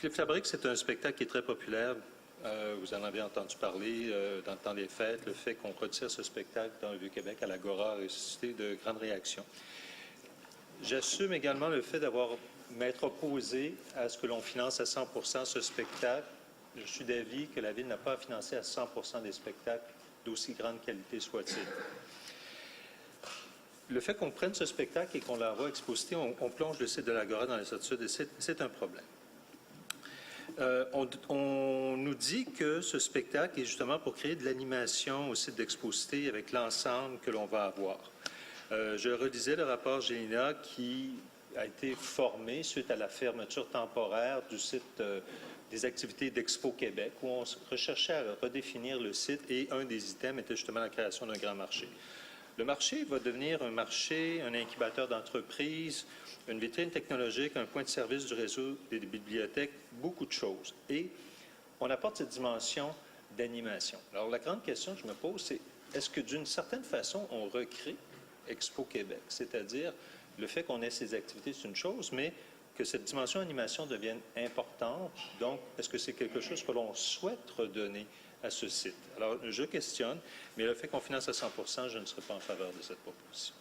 Flip Fabrique, c'est un spectacle qui est très populaire. Vous en avez entendu parler dans le temps des fêtes. Le fait qu'on retire ce spectacle dans le Vieux-Québec à l'Agora a suscité de grandes réactions. J'assume également le fait m'être opposé à ce que l'on finance à 100% ce spectacle. Je suis d'avis que la Ville n'a pas à financer à 100% des spectacles, d'aussi grande qualité soit-il. Le fait qu'on prenne ce spectacle et qu'on l'envoie exposité, on plonge le site de l'Agora dans l'incertitude et c'est un problème. On nous dit que ce spectacle est justement pour créer de l'animation au site d'Exposité avec l'ensemble que l'on va avoir. Je relisais le rapport Gélina qui a été formé suite à la fermeture temporaire du site des activités d'Expo Québec, où on recherchait à redéfinir le site et un des items était justement la création d'un grand marché. Le marché va devenir un marché, un incubateur d'entreprises, une vitrine technologique, un point de service du réseau des bibliothèques, beaucoup de choses. Et on apporte cette dimension d'animation. Alors, la grande question que je me pose, c'est est-ce que d'une certaine façon, on recrée Expo Québec? C'est-à-dire, le fait qu'on ait ces activités, c'est une chose, mais que cette dimension animation devienne importante. Donc, est-ce que c'est quelque chose que l'on souhaite redonner à ce site? Alors, je questionne, mais le fait qu'on finance à 100%, je ne serai pas en faveur de cette proposition.